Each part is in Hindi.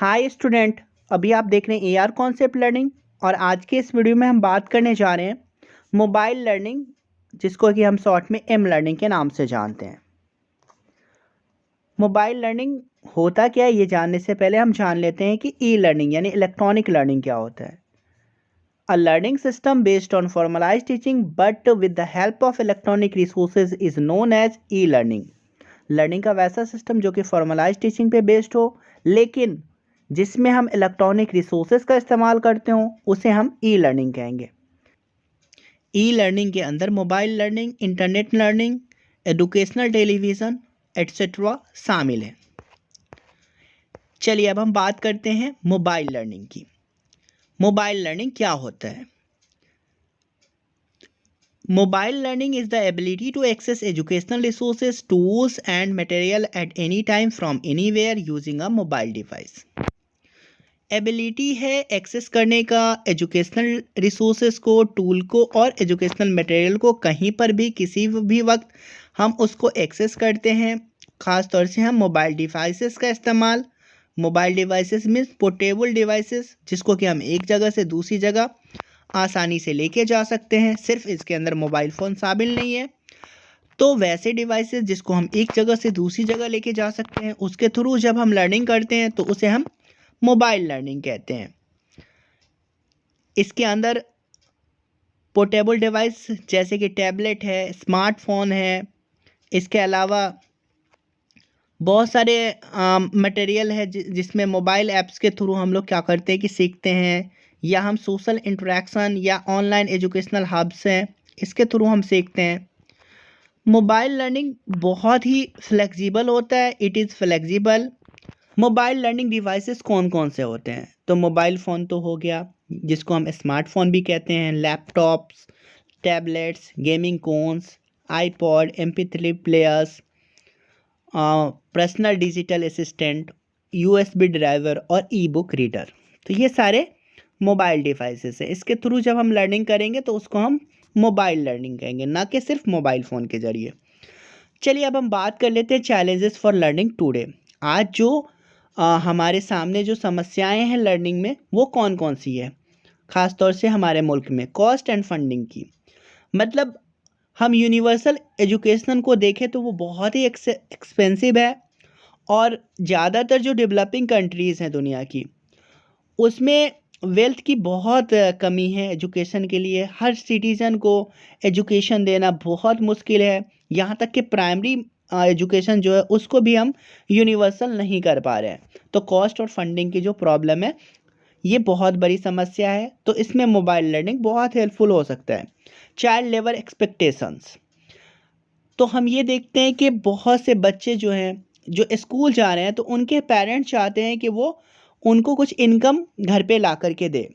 Hi student. अभी आप देख रहे हैं एआर कॉन्सेप्ट लर्निंग और आज के इस वीडियो में हम बात करने जा रहे हैं मोबाइल लर्निंग, जिसको कि हम शॉर्ट में एम लर्निंग के नाम से जानते हैं। मोबाइल लर्निंग होता क्या है, ये जानने से पहले हम जान लेते हैं कि ई लर्निंग यानी इलेक्ट्रॉनिक लर्निंग क्या होता है। A learning system based on formalised teaching but with the help of electronic resources is known as e learning. Learning का वैसा सिस्टम जो कि फॉर्मलाइज्ड टीचिंग पे बेस्ड हो, लेकिन जिसमें हम इलेक्ट्रॉनिक रिसोर्सेज का इस्तेमाल करते हो, उसे हम ई लर्निंग कहेंगे। ई लर्निंग के अंदर mobile learning, internet learning, educational television etcetera शामिल है। चलिए अब हम बात करते हैं मोबाइल लर्निंग की। मोबाइल लर्निंग क्या होता है? Mobile learning is the ability to access educational resources, tools and material at any time from anywhere using a mobile device. Ability है एक्सेस करने का एजुकेशनल रिसोर्सेज को, टूल को और एजुकेशनल मटेरियल को कहीं पर भी किसी भी वक्त हम उसको एक्सेस करते हैं। ख़ास तौर से हम मोबाइल डिवाइसेस का इस्तेमाल, mobile devices means portable devices, जिसको कि हम एक जगह से दूसरी जगह आसानी से लेके जा सकते हैं। सिर्फ इसके अंदर मोबाइल फ़ोन शामिल नहीं है। तो वैसे डिवाइसेस जिसको हम एक जगह से दूसरी जगह लेके जा सकते हैं, उसके थ्रू जब हम लर्निंग करते हैं तो उसे हम मोबाइल लर्निंग कहते हैं। इसके अंदर पोर्टेबल डिवाइस जैसे कि टैबलेट है, स्मार्टफोन है, इसके अलावा बहुत सारे मटेरियल है जिसमें मोबाइल ऐप्स के थ्रू हम लोग क्या करते हैं कि सीखते हैं, या हम सोशल इंटरेक्शन या ऑनलाइन एजुकेशनल हब्स हैं, इसके थ्रू हम सीखते हैं। मोबाइल लर्निंग बहुत ही फ्लेक्सिबल होता है, it is flexible. Mobile learning devices कौन कौन से होते हैं? तो मोबाइल फ़ोन तो हो गया, जिसको हम स्मार्टफोन भी कहते हैं, laptops, tablets, gaming consoles, iPod, MP3 players, personal digital assistant, USB driver और ई बुक रीडर। तो ये सारे मोबाइल डिवाइसेस हैं। इसके थ्रू जब हम लर्निंग करेंगे तो उसको हम मोबाइल लर्निंग कहेंगे, ना कि सिर्फ मोबाइल फ़ोन के ज़रिए। चलिए अब हम बात कर लेते हैं चैलेंजेस फॉर लर्निंग टुडे। आज जो हमारे सामने जो समस्याएं हैं लर्निंग में, वो कौन कौन सी है? ख़ास तौर से हमारे मुल्क में कॉस्ट एंड फंडिंग की। मतलब हम यूनिवर्सल एजुकेशन को देखें तो वो बहुत ही एक्सपेंसिव है, और ज़्यादातर जो डेवलपिंग कंट्रीज़ हैं दुनिया की, उसमें वेल्थ की बहुत कमी है एजुकेशन के लिए। हर सिटीज़न को एजुकेशन देना बहुत मुश्किल है। यहाँ तक कि प्राइमरी एजुकेशन जो है उसको भी हम यूनिवर्सल नहीं कर पा रहे हैं। तो कॉस्ट और फंडिंग की जो प्रॉब्लम है, ये बहुत बड़ी समस्या है। तो इसमें मोबाइल लर्निंग बहुत हेल्पफुल हो सकता है। चाइल्ड लेबर एक्सपेक्टेशंस, तो हम ये देखते हैं कि बहुत से बच्चे जो हैं जो स्कूल जा रहे हैं, तो उनके पेरेंट्स चाहते हैं कि वो उनको कुछ इनकम घर पे ला करके दे।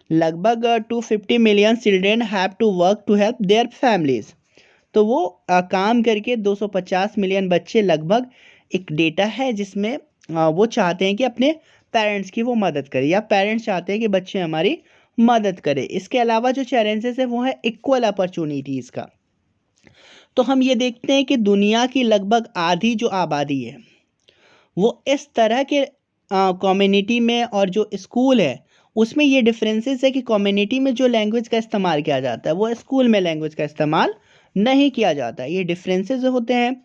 लगभग 250 million children have to work to help their families. तो वो काम करके 250 मिलियन बच्चे लगभग, एक डेटा है जिसमें वो चाहते हैं कि अपने पेरेंट्स की वो मदद करें, या पेरेंट्स चाहते हैं कि बच्चे हमारी मदद करें। इसके अलावा जो चैलेंजेस है वो है इक्वल अपॉर्चुनिटीज़ का। तो हम ये देखते हैं कि दुनिया की लगभग आधी जो आबादी है वो इस तरह के कम्युनिटी में, और जो स्कूल है उसमें ये डिफरेंसेस है कि कम्युनिटी में जो लैंग्वेज का इस्तेमाल किया जाता है वो स्कूल में लैंग्वेज का इस्तेमाल नहीं किया जाता। ये डिफरेंसेस होते हैं।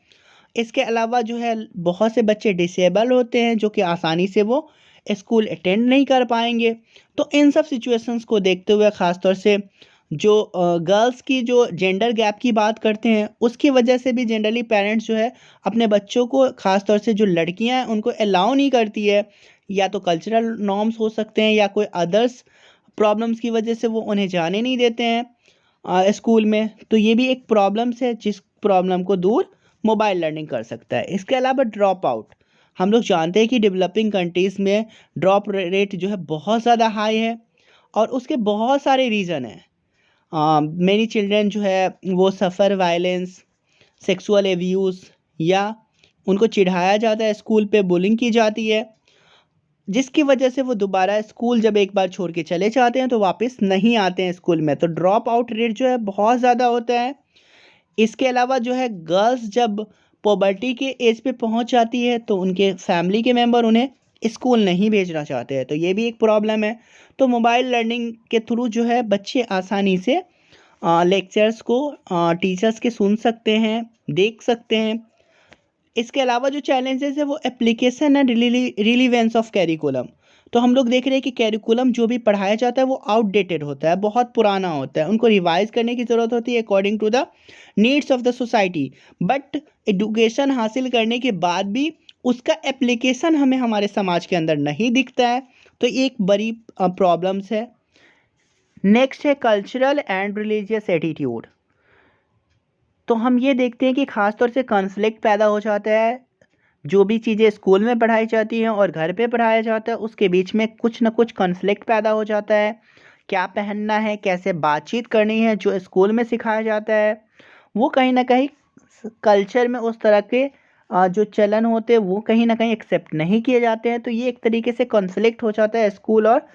इसके अलावा जो है बहुत से बच्चे डिसेबल होते हैं, जो कि आसानी से वो स्कूल अटेंड नहीं कर पाएंगे। तो इन सब सिचुएशंस को देखते हुए, ख़ास तौर से जो गर्ल्स की जो जेंडर गैप की बात करते हैं, उसकी वजह से भी जनरली पेरेंट्स जो है अपने बच्चों को, ख़ास तौर से जो लड़कियां हैं उनको अलाउ नहीं करती है। या तो कल्चरल नॉर्म्स हो सकते हैं, या कोई अदर्स प्रॉब्लम्स की वजह से वो उन्हें जाने नहीं देते हैं स्कूल में। तो ये भी एक प्रॉब्लम्स है, जिस प्रॉब्लम को दूर मोबाइल लर्निंग कर सकता है। इसके अलावा ड्रॉप आउट, हम लोग जानते हैं कि डेवलपिंग कंट्रीज़ में ड्रॉप रेट जो है बहुत ज़्यादा हाई है, और उसके बहुत सारे रीज़न हैं। मेनी चिल्ड्रन जो है वो सफ़र वायलेंस, सेक्सुअल एब्यूज़, या उनको चिढ़ाया जाता है, स्कूल पे बुलिंग की जाती है, जिसकी वजह से वो दोबारा स्कूल जब एक बार छोड़ के चले जाते हैं तो वापस नहीं आते हैं स्कूल में। तो ड्रॉप आउट रेट जो है बहुत ज़्यादा होता है। इसके अलावा जो है गर्ल्स जब पॉवर्टी के एज पे पहुंच जाती है तो उनके फैमिली के मेंबर उन्हें स्कूल नहीं भेजना चाहते हैं, तो ये भी एक प्रॉब्लम है। तो मोबाइल लर्निंग के थ्रू जो है बच्चे आसानी से लेक्चर्स को टीचर्स के सुन सकते हैं, देख सकते हैं। इसके अलावा जो चैलेंजेस है वो application and relevance of curriculum. तो हम लोग देख रहे हैं कि कैरिकुलम जो भी पढ़ाया जाता है वो आउटडेटेड होता है, बहुत पुराना होता है, उनको रिवाइज करने की ज़रूरत होती है according to the needs of the society. But education हासिल करने के बाद भी उसका एप्लीकेशन हमें हमारे समाज के अंदर नहीं दिखता है, तो ये एक बड़ी प्रॉब्लम्स है। नेक्स्ट है कल्चरल एंड रिलीजियस एटीट्यूड। तो हम ये देखते हैं कि ख़ास तौर से कॉन्फ्लिक्ट पैदा हो जाता है। जो भी चीज़ें स्कूल में पढ़ाई जाती हैं और घर पे पढ़ाया जाता है उसके बीच में कुछ ना कुछ कॉन्फ्लिक्ट पैदा हो जाता है। क्या पहनना है, कैसे बातचीत करनी है, जो स्कूल में सिखाया जाता है वो कहीं ना कहीं कल्चर में उस तरह के जो चलन होते हैं वो कहीं ना कहीं एक्सेप्ट नहीं किए जाते हैं। तो ये एक तरीके से कॉन्फ्लिक्ट हो जाता है स्कूल और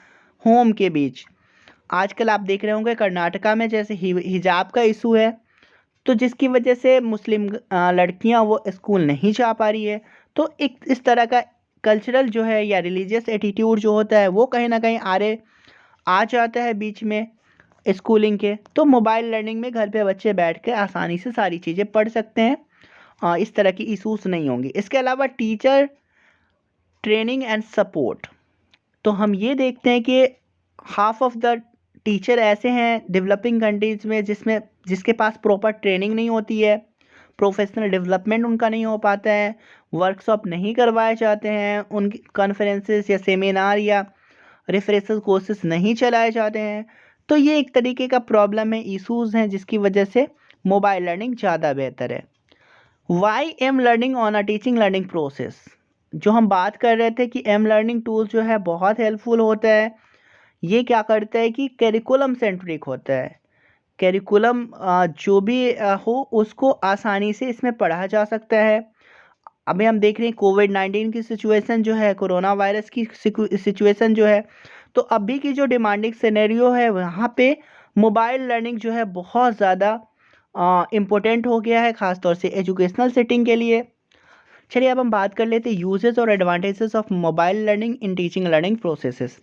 होम के बीच। आजकल आप देख रहे होंगे कर्नाटका में जैसे हिजाब का इशू है, तो जिसकी वजह से मुस्लिम लड़कियां वो स्कूल नहीं जा पा रही है। तो एक इस तरह का कल्चरल जो है या रिलीजियस एटीट्यूड जो होता है वो कहीं ना कहीं आ जाता है बीच में स्कूलिंग के। तो मोबाइल लर्निंग में घर पे बच्चे बैठ के आसानी से सारी चीज़ें पढ़ सकते हैं, इस तरह की इशूज़ नहीं होंगी। इसके अलावा टीचर ट्रेनिंग एंड सपोर्ट। तो हम ये देखते हैं कि हाफ ऑफ द टीचर ऐसे हैं डेवलपिंग कंट्रीज़ में जिसके पास प्रॉपर ट्रेनिंग नहीं होती है, प्रोफेशनल डेवलपमेंट उनका नहीं हो पाता है, वर्कशॉप नहीं करवाए जाते हैं, उनकी कॉन्फ्रेंसेस या सेमिनार या रिफ्रेशर कोर्सेज नहीं चलाए जाते हैं। तो ये एक तरीके का प्रॉब्लम है, इशूज़ हैं, जिसकी वजह से मोबाइल लर्निंग ज़्यादा बेहतर है। Why M learning on a teaching learning process. जो हम बात कर रहे थे कि एम लर्निंग टूल जो है बहुत हेल्पफुल होता है। ये क्या करता है कि कैरिकुलम सेंट्रिक होता है। कैरिकुलम जो भी हो उसको आसानी से इसमें पढ़ा जा सकता है। अभी हम देख रहे हैं कोविड-19 की सिचुएशन जो है, कोरोना वायरस की सिचुएशन जो है, तो अभी की जो डिमांडिंग सिनेरियो है वहाँ पे मोबाइल लर्निंग जो है बहुत ज़्यादा इम्पोर्टेंट हो गया है, ख़ास तौर से एजुकेशनल सेटिंग के लिए। चलिए अब हम बात कर लेते हैं यूजेस और advantages of mobile learning in teaching learning processes.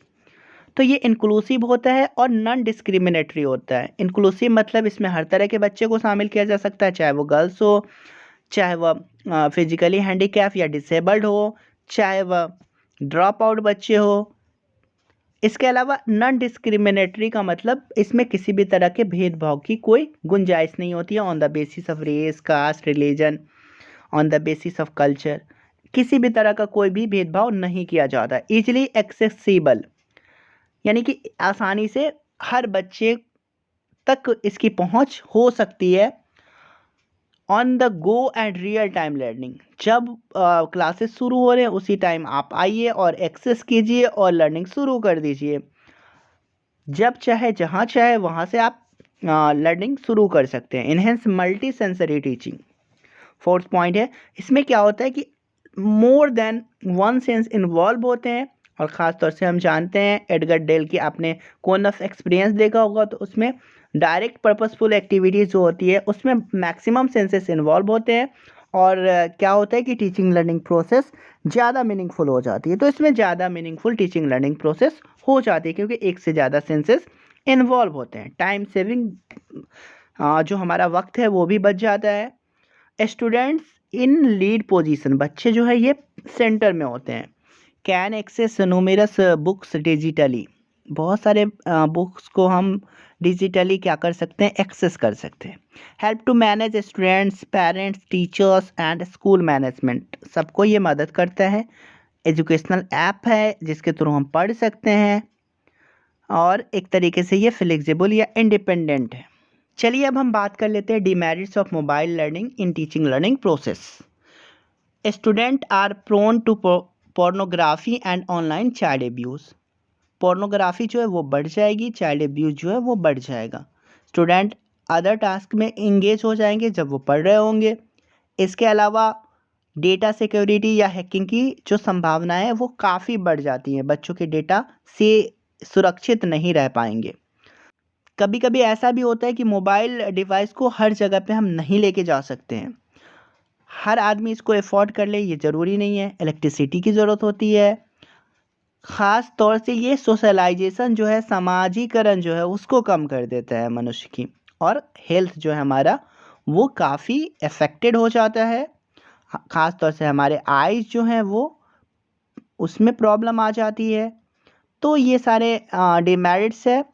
तो ये इंक्लूसिव होता है और नॉन डिस्क्रिमिनेटरी होता है। इंक्लूसिव मतलब इसमें हर तरह के बच्चे को शामिल किया जा सकता है, चाहे वो गर्ल्स हो, चाहे वह फिजिकली हैंडीकैप या डिसेबल्ड हो, चाहे वह ड्रॉप आउट बच्चे हो। इसके अलावा नॉन डिस्क्रिमिनेटरी का मतलब इसमें किसी भी तरह के भेदभाव की कोई गुंजाइश नहीं होती है on the basis of race, caste, religion, on the basis of culture. किसी भी तरह का कोई भी भेदभाव नहीं किया जाता। ईजिली एक्सेसिबल यानी कि आसानी से हर बच्चे तक इसकी पहुंच हो सकती है। On the go and real time learning, जब क्लासेस शुरू हो रहे हैं उसी टाइम आप आइए और एक्सेस कीजिए और लर्निंग शुरू कर दीजिए। जब चाहे जहाँ चाहे वहाँ से आप लर्निंग शुरू कर सकते हैं। Enhance multi sensory teaching fourth point है। इसमें क्या होता है कि more than one sense involve होते हैं, और ख़ास तौर से हम जानते हैं एडगर डेल की आपने कौन ऑफ एक्सपीरियंस देखा होगा, तो उसमें डायरेक्ट पर्पसफुल एक्टिविटीज़ जो होती है उसमें मैक्सिमम सेंसेस इन्वॉल्व होते हैं, और क्या होता है कि टीचिंग लर्निंग प्रोसेस ज़्यादा मीनिंगफुल हो जाती है। तो इसमें ज़्यादा मीनिंगफुल टीचिंग लर्निंग प्रोसेस हो जाती है क्योंकि एक से ज़्यादा सेंसेस इन्वॉल्व होते हैं। टाइम सेविंग, जो हमारा वक्त है वो भी बच जाता है। स्टूडेंट्स इन लीड पोजीशन, बच्चे जो है ये सेंटर में होते हैं। Can access numerous books digitally, बहुत सारे बुक्स को हम डिजिटली क्या कर सकते हैं, एक्सेस कर सकते हैं। Help to manage students, parents, teachers and school management, सबको ये मदद करता है। एजुकेशनल ऐप है जिसके थ्रू हम पढ़ सकते हैं, और एक तरीके से ये फ्लेक्सिबल या इंडिपेंडेंट है। चलिए अब हम बात कर लेते हैं demerits of mobile learning in teaching learning process. Student are prone to pornography and online child abuse. Pornography जो है वो बढ़ जाएगी, चाइल्ड एब्यूज़ जो है वो बढ़ जाएगा। स्टूडेंट अदर टास्क में इंगेज हो जाएंगे जब वो पढ़ रहे होंगे। इसके अलावा डेटा सिक्योरिटी या हैकिंग की जो संभावनाएं है वो काफ़ी बढ़ जाती हैं, बच्चों के डेटा से सुरक्षित नहीं रह पाएंगे। कभी कभी ऐसा भी होता है कि मोबाइल डिवाइस को हर जगह पे हम नहीं लेके जा सकते हैं, हर आदमी इसको अफोर्ड कर ले ये ज़रूरी नहीं है। इलेक्ट्रिसिटी की ज़रूरत होती है, ख़ास तौर से ये सोशलाइजेशन जो है, समाजीकरण जो है उसको कम कर देता है मनुष्य की, और हेल्थ जो है हमारा वो काफ़ी अफेक्टेड हो जाता है। ख़ास तौर से हमारे आइज़ जो हैं वो उसमें प्रॉब्लम आ जाती है। तो ये सारे डिमेरिट्स है